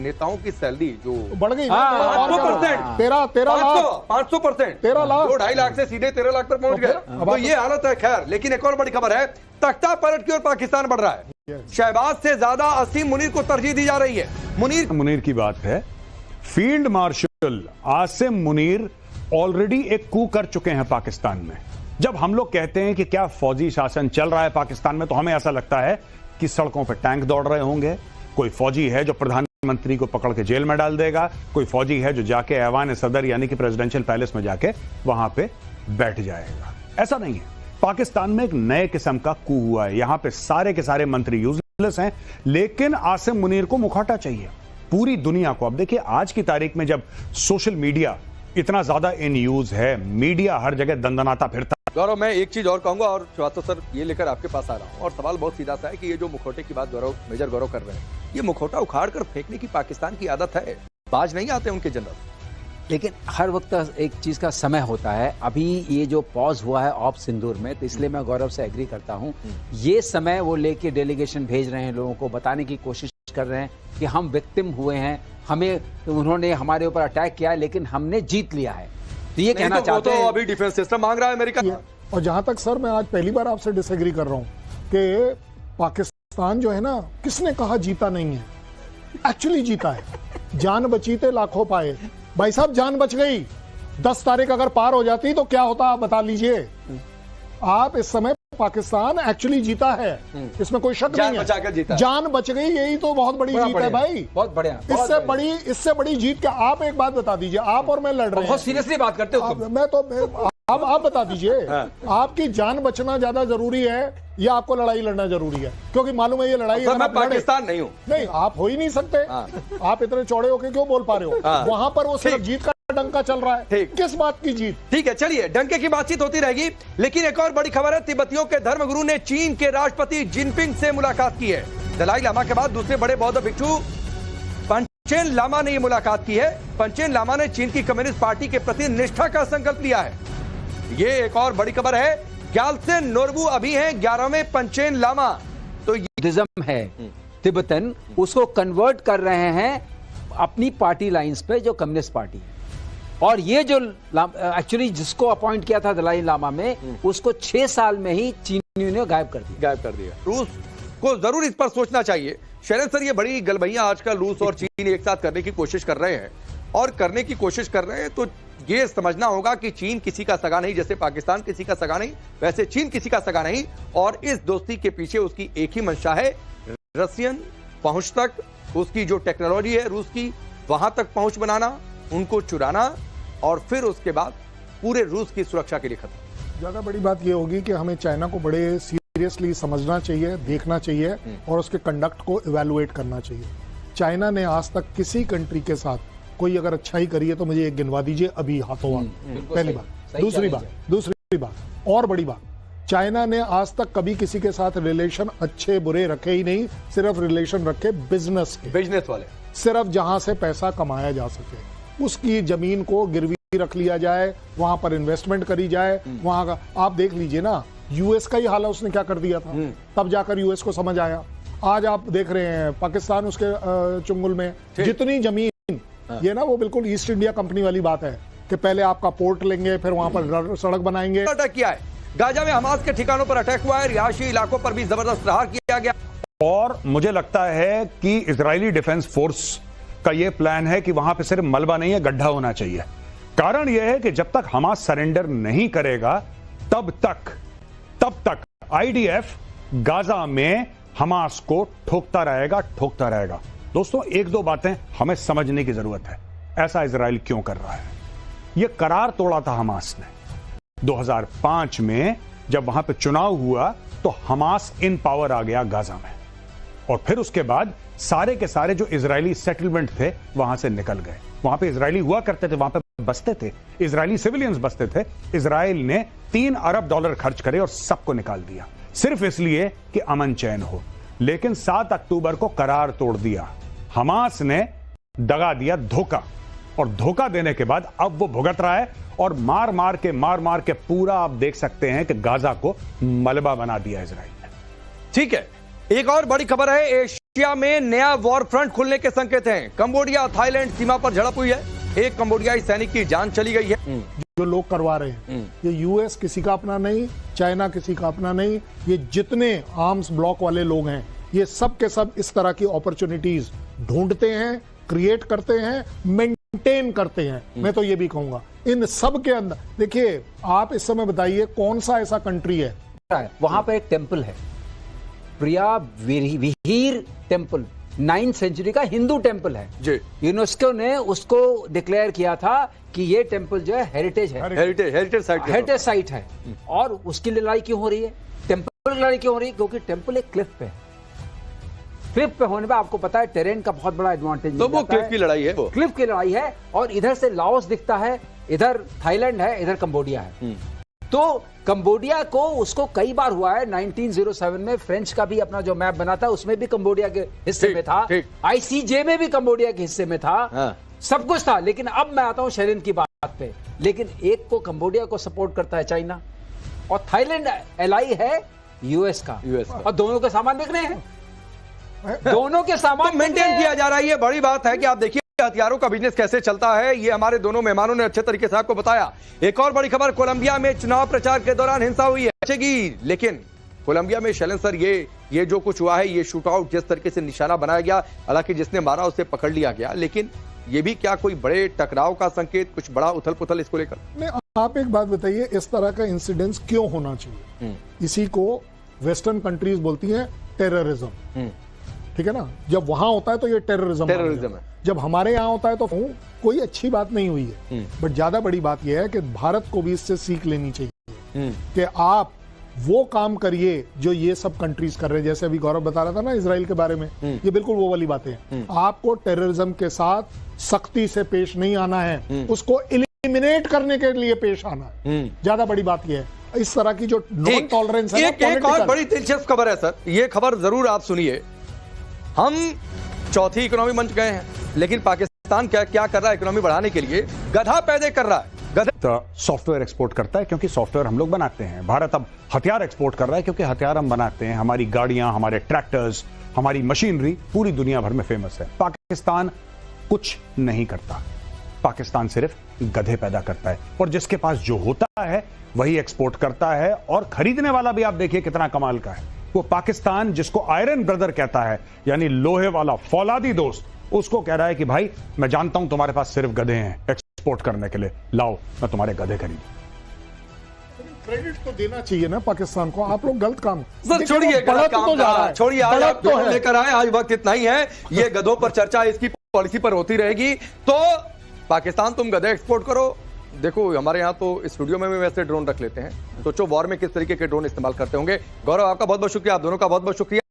नेताओं की सैलरी जो बढ़ गई 500%, 13 लाख 2.5 लाख से सीधे 13 लाख तक पहुंच गए। तो ये हालत है। खैर, लेकिन एक और बड़ी खबर है, तख्ता पलट की ओर पाकिस्तान बढ़ रहा है। शहबाज से ज्यादा असीम मुनीर को तरजीह दी जा रही है। मुनीर की बात है, field marshal Asim Munir already एक कू कर चुके हैं पाकिस्तान में। जब हम लोग कहते हैं कि क्या फौजी शासन चल रहा है पाकिस्तान में, तो हमें ऐसा लगता है कि सड़कों पर टैंक दौड़ रहे होंगे, कोई फौजी है जो प्रधानमंत्री को पकड़ के जेल में डाल देगा, कोई फौजी है जो जाके ऐवान सदर यानी कि प्रेसिडेंशियल पैलेस में जाके वहां पे बैठ जाएगा। ऐसा नहीं है। पाकिस्तान में एक नए किस्म का कू हुआ है। यहां पे सारे के सारे मंत्री यूजलेस हैं, लेकिन आसिम मुनीर को मुखौटा चाहिए पूरी दुनिया को। अब देखिए, आज की तारीख में जब सोशल मीडिया इतना ज्यादा इन यूज है, मीडिया हर जगह दंदनाता फिरता। गौरव, मैं एक चीज और कहूंगा और श्रीवास्तव सर ये लेकर आपके पास आ रहा हूं, और सवाल बहुत सीधा सा है कि ये जो मुखौटे की बात मेजर गौरव कर रहे हैं, ये मुखौटा उखाड़ कर फेंकने की पाकिस्तान की आदत है। बाज नहीं आते उनके जनरल। लेकिन हर वक्त एक चीज का समय होता है। अभी ये जो पॉज हुआ है ऑफ सिंदूर में, तो इसलिए मैं गौरव से एग्री करता हूं। ये समय वो लेके डेलीगेशन भेज रहे हैं, लोगों को बताने की कोशिश कर रहे हैं कि हम विक्टिम हुए हैं, हमें उन्होंने हमारे ऊपर अटैक किया, लेकिन हमने जीत लिया है। तो ये कहना चाहते हैं। तो अभी डिफेंस सिस्टम मांग रहा है अमेरिका। और जहां तक सर, मैं आज पहली बार आपसे डिसएग्री कर रहा हूं कि पाकिस्तान जो है ना, किसने कहा जीता नहीं है, एक्चुअली जीता है। जान बची थे लाखों पाए। भाई साहब, जान बच गई। 10 तारीख अगर पार हो जाती तो क्या होता, आप बता लीजिए। आप इस समय पाकिस्तान एक्चुअली जीता है, इसमें कोई शक नहीं है। जान बच गई, यही तो बहुत बड़ी जीत है भाई। बहुत बढ़िया। इससे बड़ी जीत क्या? आप एक बात बता दीजिए, आप और मैं लड़ रहे हैं। बहुत सीरियसली बात करते हो। मैं तो आप बता दीजिए, आपकी जान बचना ज्यादा जरूरी है या आपको लड़ाई लड़ना जरूरी है? क्योंकि मालूम है ये लड़ाई, मैं पाकिस्तान नहीं हूं। नहीं, आप हो ही नहीं सकते। आप इतने चौड़े होके क्यों बोल पा रहे हो? वहां पर वो सिर्फ जीत का डंका चल रहा है। किस बात की जीत? ठीक है, चलिए, डंके की बातचीन होती रहेगी। लेकिन एक और बड़ी खबर है, तिब्बतियों के धर्मगुरु ने चीन के राष्ट्रपति जिनपिंग से मुलाकात की है। दलाई लामा के बाद दूसरे बड़े बौद्ध भिक्षु पंचेन लामा ने यह मुलाकात की है। पंचेन लामा ने चीन की कम्युनिस्ट पार्टी के प्रति निष्ठा का संकल्प लिया है। ये एक और बड़ी खबर है। ग्यालत्सेन नोरबू अभी हैं 11वें पंचेन लामा। तो बुद्धिज्म है तिब्बतन, उसको कन्वर्ट कर रहे हैं अपनी पार्टी लाइंस पे, जो कम्युनिस्ट पार्टी है। और ये जो एक्चुअली जिसको अपॉइंट किया था दलाई लामा में, उसको 6 साल में ही चीनियों ने गायब कर दिया। रूस को जरूर इस पर सोचना चाहिए। शैलेंद्र सर, ये बड़ी गलबैयां आजकल रूस और चीन एक साथ करने की कोशिश कर रहे हैं, और करने की कोशिश कर रहे हैं तो ये समझना होगा कि चीन किसी का सगा नहीं। जैसे पाकिस्तान किसी का सगा नहीं, वैसे चीन किसी का सगा नहीं। और इस दोस्ती के पीछे उसकी एक ही मंशा है, रशियन पहुंच तक, उसकी जो टेक्नोलॉजी है रूस की, वहां तक पहुंच बनाना, उनको चुराना, और फिर उसके बाद पूरे रूस की सुरक्षा के लिए खतरा। ज्यादा बड़ी बात यह होगी कि हमें चाइना को बड़े सीरियसली समझना चाहिए, देखना चाहिए, और उसके कंडक्ट को इवैल्यूएट करना चाहिए। चाइना ने आज तक किसी कंट्री के साथ कोई अगर अच्छाई करी है तो मुझे एक गिनवा दीजिए अभी हाथों हाथ। पहली बात। दूसरी बात और बड़ी बात, चाइना ने आज तक कभी किसी के साथ रिलेशन अच्छे बुरे रखे ही नहीं, सिर्फ रिलेशन रखे बिजनेस वाले, सिर्फ जहां से पैसा कमाया जा सके। उसकी जमीन को गिरवी रख लिया जाए, वहां पर इन्वेस्टमेंट करी जाए। वहां का आप देख लीजिए ना, यूएस का ही हाल है, उसने क्या कर दिया था, तब जाकर यूएस को समझ आया। आज आप देख रहे हैं पाकिस्तान उसके चुंगल में जितनी जमीन, ये ना वो बिल्कुल ईस्ट इंडिया कंपनी वाली बात है कि पहले आपका पोर्ट लेंगे, फिर वहां पर सड़क बनाएंगे। अटैक किया है गाजा में, हमास के ठिकानों पर अटैक हुआ है, रिहायशी इलाकों पर भी जबरदस्त प्रहार किया गया। और मुझे लगता है कि इजरायली डिफेंस फोर्स का यह प्लान है कि वहां पे सिर्फ मलबा नहीं है, गड्ढा होना चाहिए। कारण यह है कि जब तक हमास सरेंडर नहीं करेगा, तब तक आईडीएफ गाजा में हमास को ठोकता रहेगा। दोस्तों, 1-2 बातें हमें समझने की जरूरत है। ऐसा इजराइल क्यों कर रहा है? यह करार तोड़ा था हमास ने 2005 में, जब वहां पे चुनाव हुआ तो हमास इन पावर आ गया गाजा में, और फिर उसके बाद सारे के सारे जो इजरायली सेटलमेंट थे वहां से निकल गए। वहां पे इजरायली हुआ करते थे, वहां पे बसते थे, इजरायली सिविलियंस बसते थे। इजराइल ने $3 अरब खर्च करे और सबको निकाल दिया, सिर्फ इसलिए कि अमन चैन हो। लेकिन 7 अक्टूबर को करार तोड़ दिया। हमास ने दगा दिया, धोखा, और धोखा देने के बाद अब वो भुगत रहा है, और मार मार के पूरा आप देख सकते हैं कि गाजा को मलबा बना दिया इजराइल ने। ठीक है, एक और बड़ी खबर है। एशिया में नया वॉर फ्रंट खुलने के संकेत हैं। कंबोडिया थाईलैंड सीमा पर झड़प हुई है, एक कंबोडियाई सैनिक की जान चली गई है। जो लोग करवा रहे हैं, ये यूएस किसी का अपना नहीं, चाइना किसी का अपना नहीं, ये जितने आर्म्स ब्लॉक वाले लोग हैं, ये सब के सब इस तरह की अपॉर्चुनिटीज ढूंढते हैं, क्रिएट करते हैं, मेंटेन करते हैं। मैं तो ये भी कहूंगा इन सब के अंदर देखिए, आप इस समय बताइए कौन सा ऐसा कंट्री है वहां पर एक टेम्पल है, प्रिया विहीर टेम्पल, 9th सेंचुरी का हिंदू टेम्पल है जी। यूनेस्को ने उसको डिक्लेयर किया था कि ये टेम्पल जो है हेरिटेज है, हेरिटेज साइट है। और उसकी लड़ाई क्यों हो रही है? टेम्पल की लड़ाई क्यों हो रही है? क्योंकि टेम्पल एक क्लिफ पे है। क्लिफ पे होने पे आपको पता है टेरेन का बहुत बड़ा एडवांटेज, तो वो क्लिफ की लड़ाई है, वो क्लिफ की लड़ाई है। और इधर से लाओस दिखता है, इधर थाईलैंड है, इधर कंबोडिया है। तो कंबोडिया को उसको कई बार हुआ है, 1907 में फ्रेंच का भी अपना जो मैप बना था उसमें भी कंबोडिया के हिस्से में था, आईसीजे में भी कंबोडिया के हिस्से में था। हाँ। सब कुछ था। लेकिन अब मैं आता हूं शेरिन की बात पे। लेकिन एक को कंबोडिया को सपोर्ट करता है चाइना, और थाईलैंड एलाई है यूएस का, और दोनों के सामान बिक रहे हैं, दोनों के सामान मेंटेन किया जा रहा है। ये बड़ी बात है कि आप देखिए हथियारों का बिजनेस कैसे चलता है, ये हमारे दोनों मेहमानों ने अच्छे तरीके से आपको बताया। एक और बड़ी खबर, कोलंबिया में चुनाव प्रचार के दौरान हिंसा हुई है। लेकिन कोलंबिया में शैलेंद्र सर, ये जो कुछ हुआ है, ये शूट आउट जिस तरीके से निशाना बनाया गया, हालांकि जिसने मारा उसे पकड़ लिया गया, लेकिन ये भी क्या कोई बड़े टकराव का संकेत, कुछ बड़ा उथल पुथल इसको लेकर? नहीं, आप एक बात बताइए, इस तरह का इंसिडेंस क्यों होना चाहिए? इसी को वेस्टर्न कंट्रीज बोलती हैं टेररिज्म, ठीक है ना? जब वहां होता है तो ये टेररिज्म है, जब हमारे यहाँ होता है तो कोई अच्छी बात नहीं हुई है। बट ज्यादा बड़ी बात यह है कि भारत को भी इससे सीख लेनी चाहिए कि आप वो काम करिए जो ये सब कंट्रीज कर रहे हैं। जैसे अभी गौरव बता रहा था ना इजराइल के बारे में, ये बिल्कुल वो वाली बातें हैं। आपको टेररिज्म के साथ सख्ती से पेश नहीं आना है, उसको एलिमिनेट करने के लिए पेश आना है। ज्यादा बड़ी बात यह है, इस तरह की जो नॉन टॉलरेंस है। एक और बड़ी दिलचस्प खबर है सर, ये खबर जरूर आप सुनिए। हम चौथी इकोनॉमी बन गए हैं, लेकिन पाकिस्तान क्या कर रहा है इकोनॉमी बढ़ाने के लिए? गधा पैदा कर रहा है। सॉफ्टवेयर एक्सपोर्ट करता है क्योंकि सॉफ्टवेयर हम लोग बनाते हैं। भारत अब हथियार एक्सपोर्ट कर रहा है क्योंकि हथियार हम बनाते हैं। हमारी गाड़ियां, हमारे ट्रैक्टर्स, हमारी मशीनरी पूरी दुनिया भर में फेमस है। पाकिस्तान कुछ नहीं करता, पाकिस्तान सिर्फ गधे पैदा करता है, और जिसके पास जो होता है वही एक्सपोर्ट करता है। और खरीदने वाला भी आप देखिए कितना कमाल का है। वो पाकिस्तान जिसको आयरन ब्रदर कहता है, यानी लोहे वाला फौलादी दोस्त, उसको कह रहा है कि भाई मैं जानता हूं तुम्हारे पास सिर्फ गधे हैं एक्सपोर्ट करने के लिए, लाओ मैं तुम्हारे गधे खरीदूं। क्रेडिट तो देना चाहिए ना पाकिस्तान को। आप लोग गलत काम सर छोड़िए, छोड़िए, आज आप जो लेकर आए, आज वक्त इतना ही है। ये गधों पर चर्चा इसकी पॉलिसी पर होती रहेगी। तो पाकिस्तान तुम गधे एक्सपोर्ट करो। देखो हमारे यहाँ तो स्टूडियो में भी वैसे ड्रोन रख लेते हैं, सोचो वॉर में किस तरीके के ड्रोन इस्तेमाल करते होंगे। गौरव आपका बहुत बहुत शुक्रिया, आप दोनों का बहुत बहुत शुक्रिया।